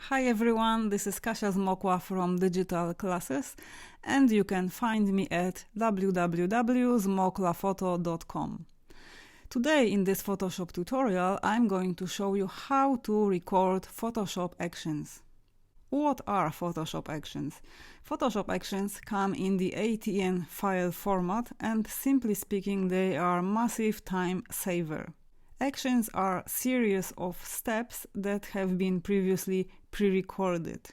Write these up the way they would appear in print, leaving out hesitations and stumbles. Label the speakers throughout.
Speaker 1: Hi everyone, this is Kasia Zmokła from Digital Classes, and you can find me at www.zmoklaphoto.com. Today in this Photoshop tutorial I'm going to show you how to record Photoshop actions. What are Photoshop actions? Photoshop actions come in the ATN file format, and simply speaking they are massive time saver. Actions are a series of steps that have been previously pre-recorded.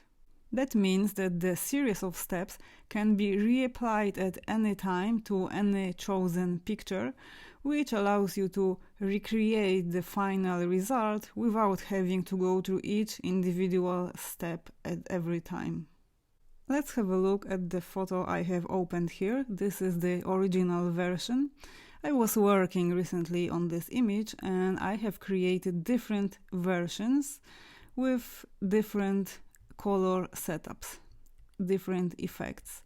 Speaker 1: That means that the series of steps can be reapplied at any time to any chosen picture, which allows you to recreate the final result without having to go through each individual step at every time. Let's have a look at the photo I have opened here. This is the original version. I was working recently on this image and I have created different versions with different color setups, different effects.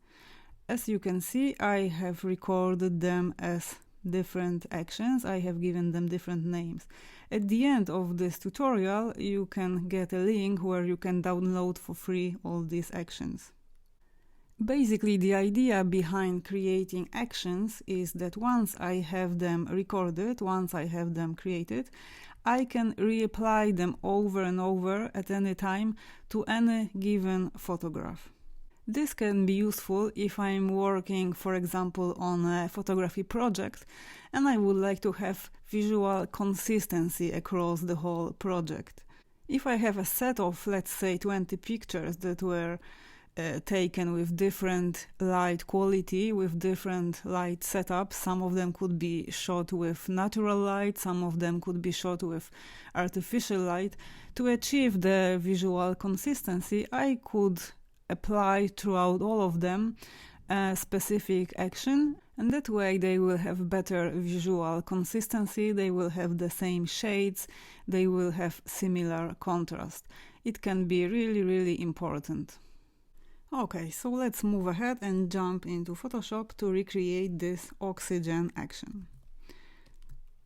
Speaker 1: As you can see, I have recorded them as different actions. I have given them different names. At the end of this tutorial, you can get a link where you can download for free all these actions. Basically, the idea behind creating actions is that once I have them recorded, once I have them created, I can reapply them over and over at any time to any given photograph. This can be useful if I'm working, for example, on a photography project and I would like to have visual consistency across the whole project. If I have a set of, let's say, 20 pictures that were taken with different light quality, with different light setups. Some of them could be shot with natural light, some of them could be shot with artificial light. To achieve the visual consistency, I could apply throughout all of them a specific action, and that way they will have better visual consistency, they will have the same shades, they will have similar contrast. It can be really important. Okay, so let's move ahead and jump into Photoshop to recreate this oxygen action.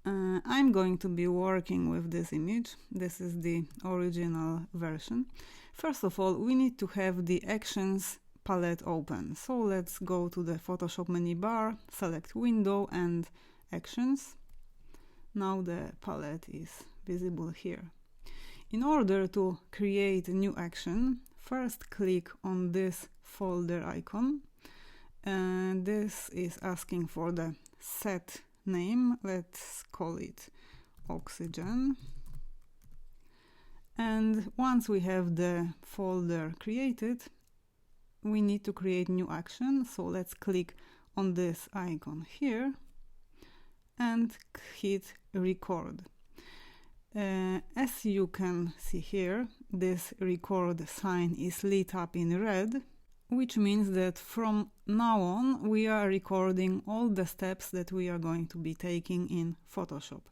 Speaker 1: I'm going to be working with this image. This is the original version. First of all, we need to have the actions palette open. So let's go to the Photoshop menu bar, select Window and Actions. Now the palette is visible here. In order to create a new action, first click on this folder icon, and this is asking for the set name. Let's call it oxygen. And once we have the folder created, we need to create new action. So let's click on this icon here and hit record. As you can see here, this record sign is lit up in red, which means that from now on we are recording all the steps that we are going to be taking in Photoshop.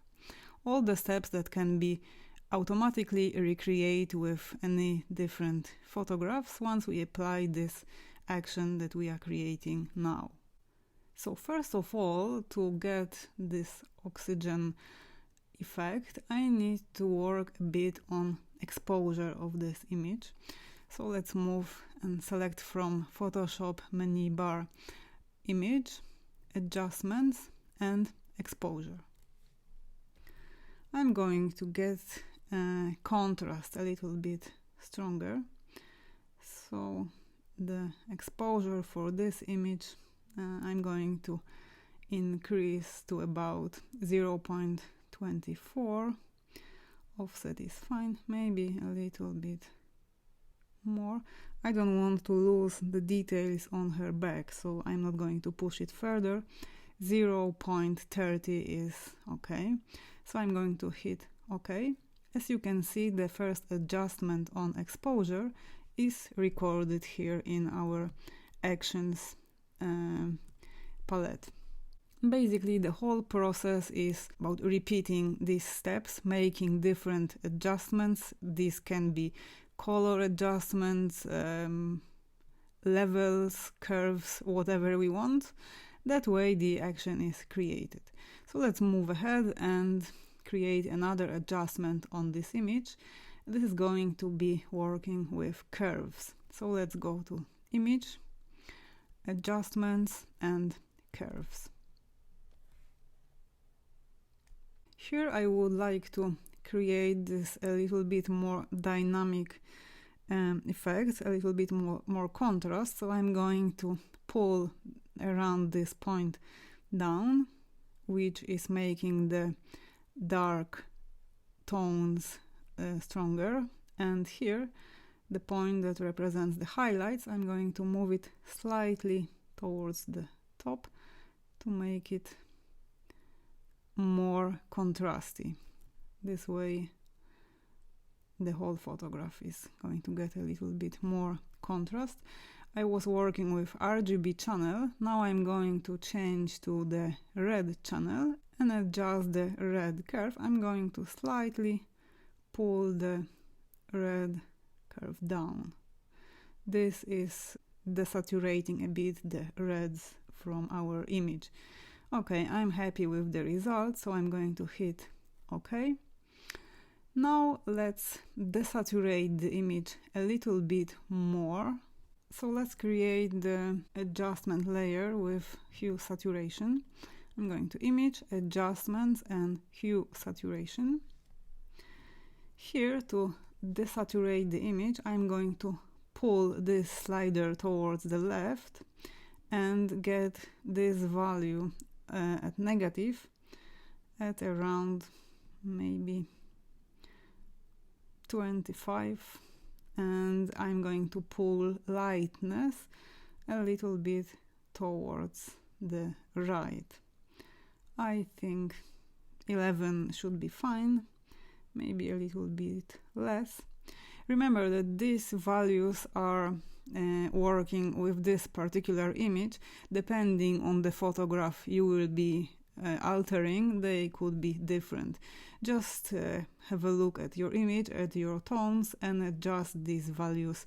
Speaker 1: All the steps that can be automatically recreated with any different photographs once we apply this action that we are creating now. So first of all, to get this oxygen effect, I need to work a bit on exposure of this image. So let's move and select from Photoshop menu bar Image, Adjustments and Exposure. I'm going to get contrast a little bit stronger. So the exposure for this image I'm going to increase to about 0.24. Offset is fine, maybe a little bit more. I don't want to lose the details on her back, so I'm not going to push it further. 0.30 is okay, so I'm going to hit OK. As you can see, the first adjustment on exposure is recorded here in our actions palette. Basically, the whole process is about repeating these steps, making different adjustments. These can be color adjustments, levels, curves, whatever we want. That way the action is created. So let's move ahead and create another adjustment on this image. this is going to be working with curves. So let's go to Image, Adjustments and Curves. Here I would like to create this a little bit more dynamic effect, a little bit more contrast. So I'm going to pull around this point down, which is making the dark tones stronger. And here, the point that represents the highlights, I'm going to move it slightly towards the top to make it more contrasty. This way the whole photograph is going to get a little bit more contrast. I was working with RGB channel. Now I'm going to change to the red channel and adjust the red curve. I'm going to slightly pull the red curve down. This is desaturating a bit the reds from our image. Okay, I'm happy with the result, so I'm going to hit OK. Now let's desaturate the image a little bit more. So let's create the adjustment layer with hue saturation. I'm going to Image, Adjustments and Hue Saturation. Here, to desaturate the image, I'm going to pull this slider towards the left and get this value at negative at around maybe 25, and I'm going to pull lightness a little bit towards the right. I think 11 should be fine, maybe a little bit less. Remember that these values are working with this particular image. Depending on the photograph you will be altering, they could be different. Just have a look at your image, at your tones, and adjust these values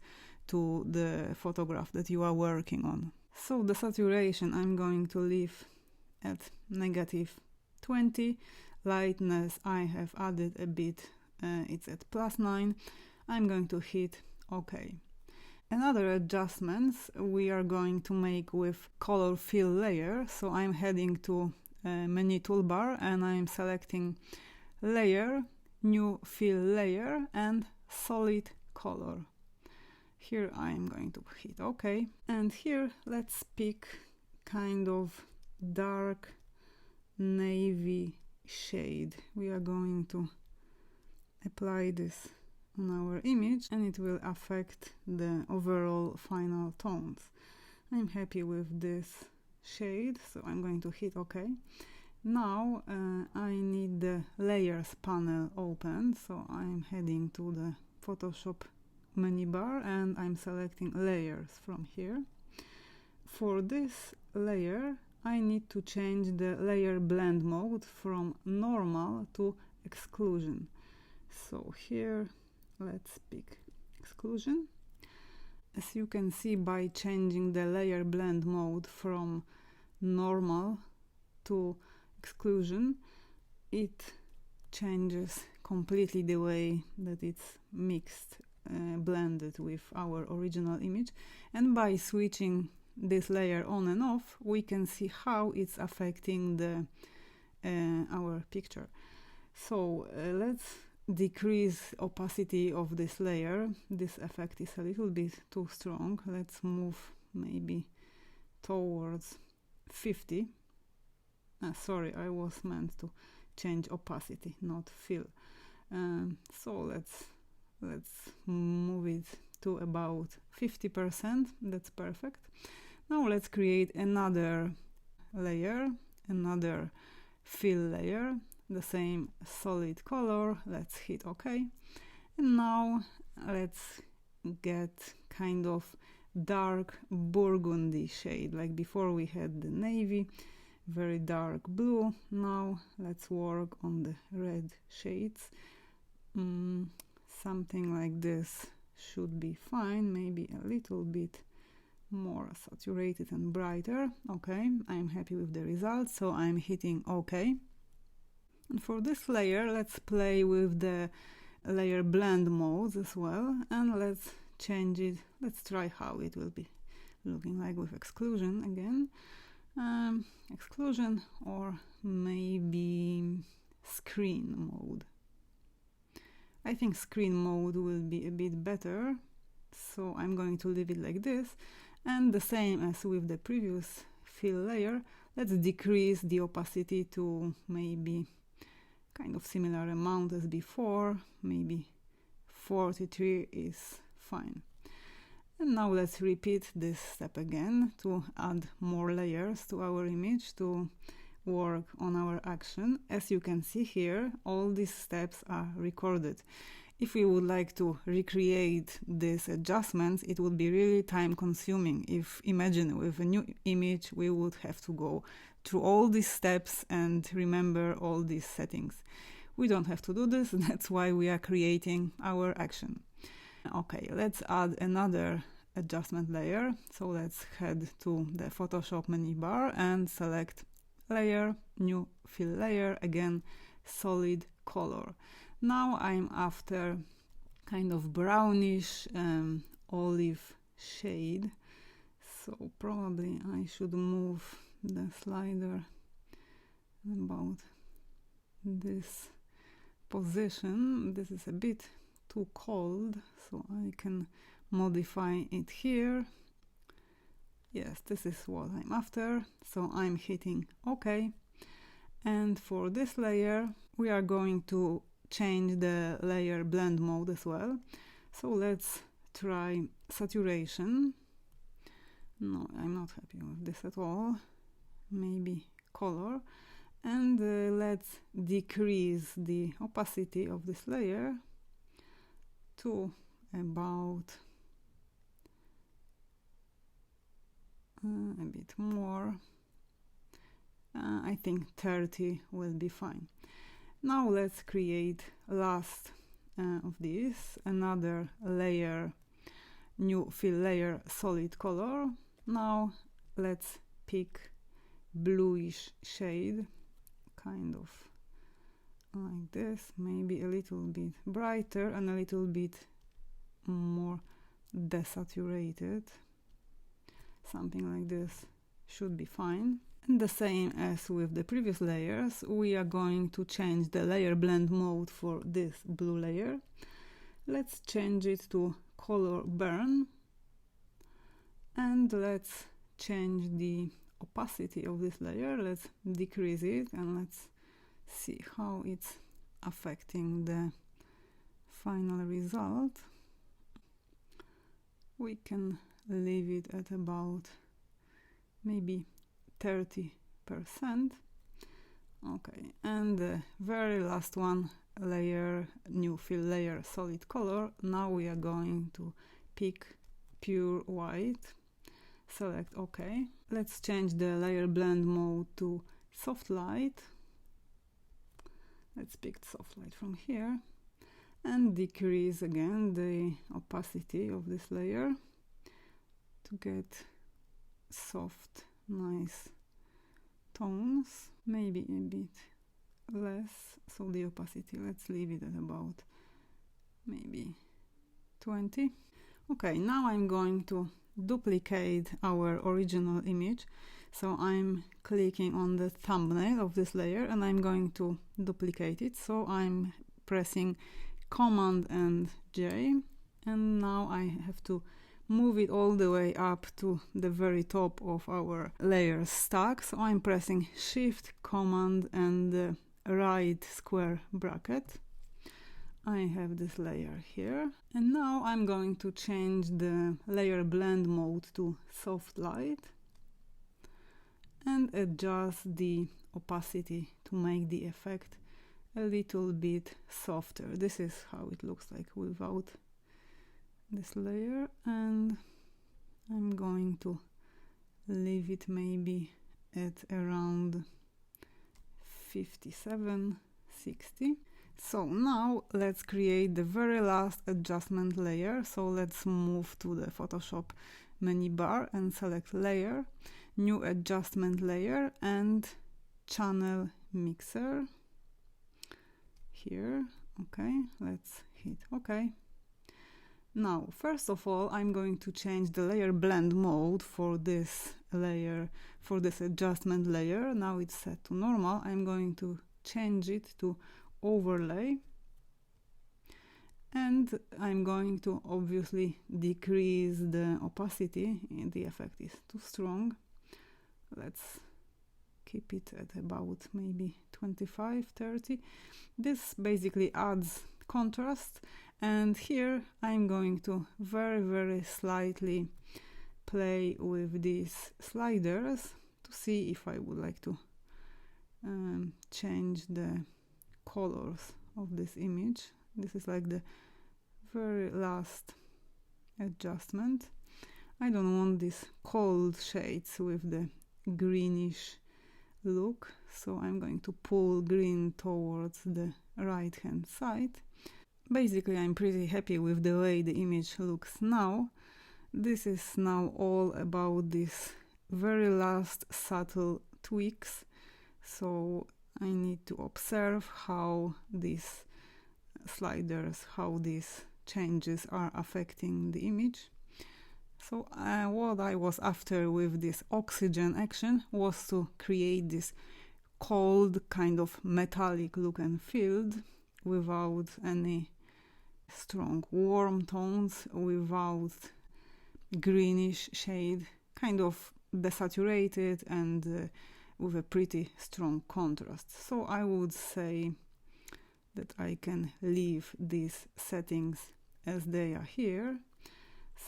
Speaker 1: to the photograph that you are working on. So the saturation I'm going to leave at negative 20. Lightness I have added a bit, it's at +9. I'm going to hit OK. Another adjustments we are going to make with color fill layer. So I'm heading to menu toolbar and I'm selecting Layer, New Fill Layer and Solid Color. Here I'm going to hit OK. And here let's pick kind of dark navy shade. We are going to apply this on our image and it will affect the overall final tones. I'm happy with this shade, so I'm going to hit OK. Now I need the layers panel open, so I'm heading to the Photoshop menu bar and I'm selecting layers from here. For this layer I need to change the layer blend mode from normal to exclusion. So here let's pick exclusion. As you can see, by changing the layer blend mode from normal to exclusion, it changes completely the way that it's mixed, blended with our original image. And by switching this layer on and off, we can see how it's affecting the our picture. So let's decrease opacity of this layer. This effect is a little bit too strong. Let's move maybe towards 50. Sorry, I was meant to change opacity, not fill. So let's move it to about 50%. That's perfect. Now let's create another layer, another fill layer, the same solid color. Let's hit OK. And now let's get kind of dark burgundy shade. Like before we had the navy, very dark blue. Now let's work on the red shades. Something like this should be fine, maybe a little bit more saturated and brighter. Okay, I'm happy with the result, so I'm hitting OK. And for this layer, let's play with the layer blend modes as well, and let's change it. Let's try how it will be looking like with exclusion again. Exclusion, or maybe screen mode. I think screen mode will be a bit better, so I'm going to leave it like this. And the same as with the previous fill layer, let's decrease the opacity to maybe kind of similar amount as before. Maybe 43 is fine. And now let's repeat this step again to add more layers to our image to work on our action. As you can see here, all these steps are recorded. If we would like to recreate these adjustments, it would be really time consuming. If imagine with a new image, we would have to go through all these steps and remember all these settings. We don't have to do this, that's why we are creating our action. Okay, let's add another adjustment layer. So let's head to the Photoshop menu bar and select layer, new fill layer, again solid color. Now I'm after kind of brownish olive shade, so probably I should move the slider about this position. This is a bit too cold, so I can modify it here. Yes, this is what I'm after, so I'm hitting OK. And for this layer, we are going to change the layer blend mode as well. So let's try saturation. No, I'm not happy with this at all. Maybe color. And let's decrease the opacity of this layer to about a bit more. I think 30 will be fine. Now let's create last of these, another layer, new fill layer, solid color. Now let's pick bluish shade, kind of like this, maybe a little bit brighter and a little bit more desaturated. Something like this should be fine. And the same as with the previous layers, we are going to change the layer blend mode for this blue layer. Let's change it to color burn, and let's change the opacity of this layer. Let's decrease it and let's see how it's affecting the final result. We can leave it at about maybe 30%. Okay, and the very last one, layer, new fill layer, solid color. Now we are going to pick pure white, select OK. Let's change the layer blend mode to soft light. Let's pick soft light from here and decrease again the opacity of this layer to get soft, nice tones, maybe a bit less, so the opacity, let's leave it at about maybe 20. Okay, now I'm going to duplicate our original image, so I'm clicking on the thumbnail of this layer and I'm going to duplicate it. So I'm pressing Command and J, and now I have to move it all the way up to the very top of our layer stack. So I'm pressing Shift, Command and the right square bracket. I have this layer here, and now I'm going to change the layer blend mode to soft light and adjust the opacity to make the effect a little bit softer. This is how it looks like without this layer, and I'm going to leave it maybe at around 57, 60. So now let's create the very last adjustment layer. So let's move to the Photoshop menu bar and select layer, new adjustment layer and channel mixer here. Okay, let's hit OK. Now, first of all, I'm going to change the layer blend mode for this layer, for this adjustment layer. Now it's set to normal. I'm going to change it to overlay. And I'm going to obviously decrease the opacity. The effect is too strong. Let's keep it at about maybe 25, 30. This basically adds contrast. And here I'm going to very slightly play with these sliders to see if I would like to change the colors of this image. This is like the very last adjustment. I don't want these cold shades with the greenish look, so I'm going to pull green towards the right hand side. Basically, I'm pretty happy with the way the image looks now. This is now all about these very last subtle tweaks, so I need to observe how these sliders, how these changes are affecting the image. So what I was after with this oxygen action was to create this cold kind of metallic look and feel without any strong warm tones, without greenish shade, kind of desaturated and with a pretty strong contrast. So I would say that I can leave these settings as they are here.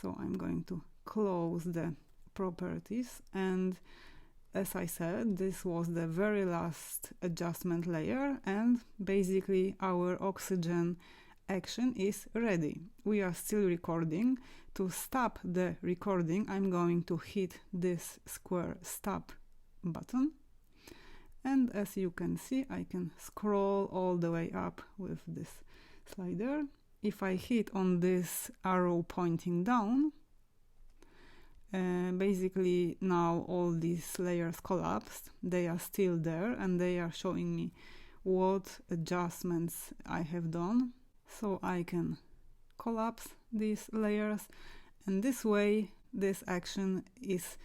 Speaker 1: So I'm going to close the properties, and as I said, this was the very last adjustment layer, and basically our oxygen action is ready. We are still recording. To stop the recording, I'm going to hit this square stop button. And as you can see, I can scroll all the way up with this slider. If I hit on this arrow pointing down, basically now all these layers collapsed. They are still there and they are showing me what adjustments I have done. So I can collapse these layers, and this way this action is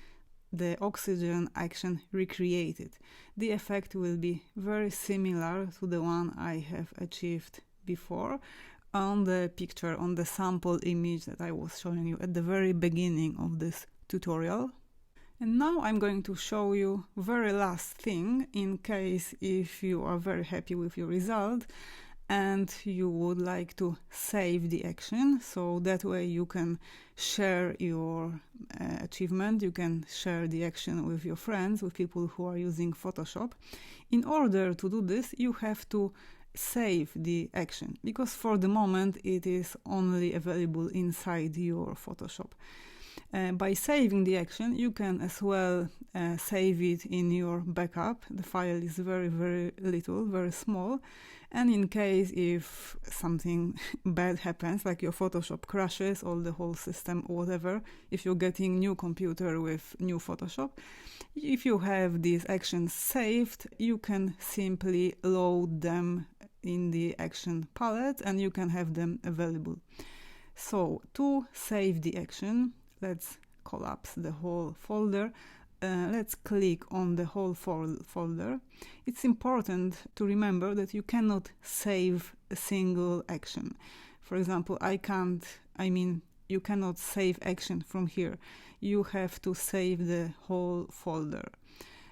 Speaker 1: the oxygen action recreated. The effect will be very similar to the one I have achieved before on the picture, on the sample image that I was showing you at the very beginning of this tutorial. And now I'm going to show you very last thing, in case if you are very happy with your result and you would like to save the action, so that way you can share your achievement, you can share the action with your friends, with people who are using Photoshop. In order to do this, you have to save the action, because for the moment it is only available inside your Photoshop. By saving the action, you can as well save it in your backup. The file is very little, very small, and in case if something bad happens, like your Photoshop crashes or the whole system, whatever, if you're getting new computer with new Photoshop, if you have these actions saved, you can simply load them in the action palette and you can have them available. So to save the action, let's collapse the whole folder. Let's click on the whole folder. It's important to remember that you cannot save a single action. For example, you cannot save action from here. You have to save the whole folder.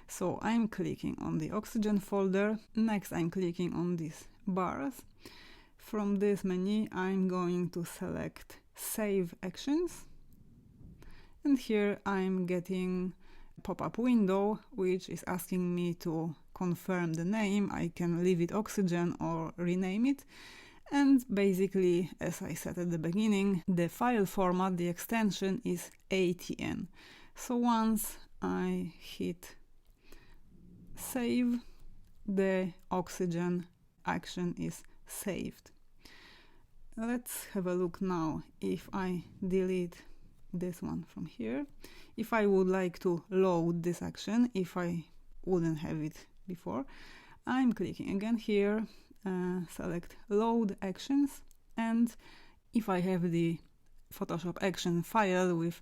Speaker 1: So I'm clicking on the oxygen folder. Next, I'm clicking on these bars. From this menu, I'm going to select Save Actions. And here I'm getting a pop-up window which is asking me to confirm the name. I can leave it oxygen or rename it. And basically, as I said at the beginning, the file format, the extension is ATN. So once I hit save, the oxygen action is saved. Let's have a look now. If I delete this one from here, if I would like to load this action, if I wouldn't have it before, I'm clicking again here, select load actions, And if I have the Photoshop action file with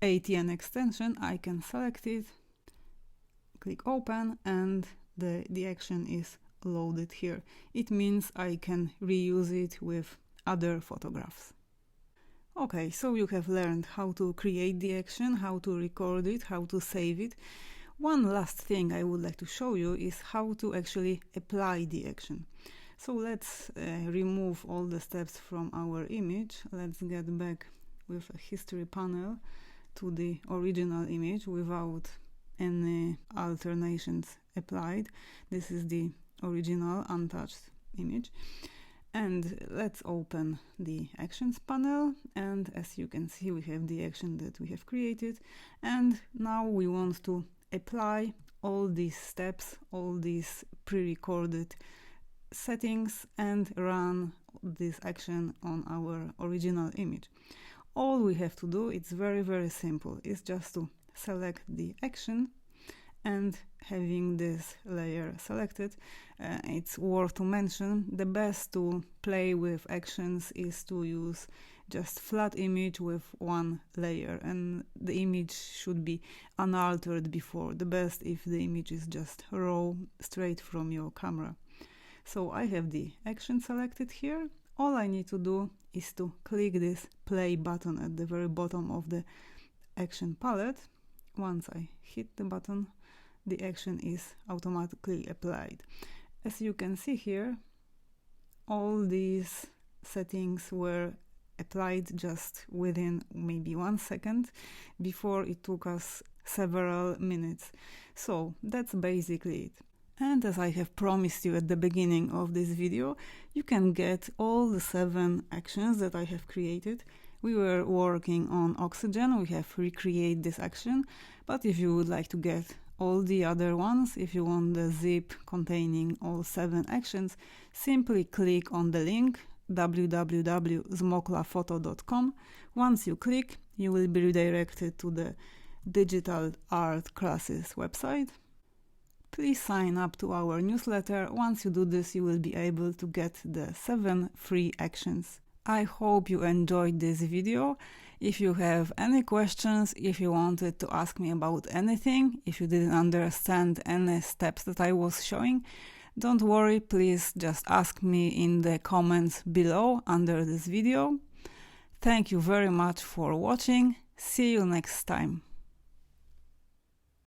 Speaker 1: ATN extension, I can select it, click open, and the action is loaded here. It means I can reuse it with other photographs. Okay, so you have learned how to create the action, how to record it, how to save it. One last thing I would like to show you is how to actually apply the action. So let's remove all the steps from our image. Let's get back with a history panel to the original image without any alternations applied. This is the original untouched image. And let's open the actions panel, and as you can see, we have the action that we have created, and now we want to apply all these steps, all these pre-recorded settings, and run this action on our original image. All we have to do, it's very simple, is just to select the action, and having this layer selected, it's worth to mention, the best to play with actions is to use just flat image with one layer, and the image should be unaltered before. The best if the image is just raw, straight from your camera. So I have the action selected here. All I need to do is to click this play button at the very bottom of the action palette. Once I hit the button, the action is automatically applied. As you can see here, all these settings were applied just within maybe 1 second. Before it took us several minutes. So that's basically it. And as I have promised you at the beginning of this video, you can get all the 7 actions that I have created. We were working on oxygen, we have recreated this action, but if you would like to get all the other ones, if you want the zip containing all 7 actions, simply click on the link www.zmoklaphoto.com. Once you click, you will be redirected to the digital art classes website. Please sign up to our newsletter. Once you do this, you will be able to get the 7 free actions. I hope you enjoyed this video. If you have any questions, if you wanted to ask me about anything, if you didn't understand any steps that I was showing, don't worry, please just ask me in the comments below under this video. Thank you very much for watching. See you next time.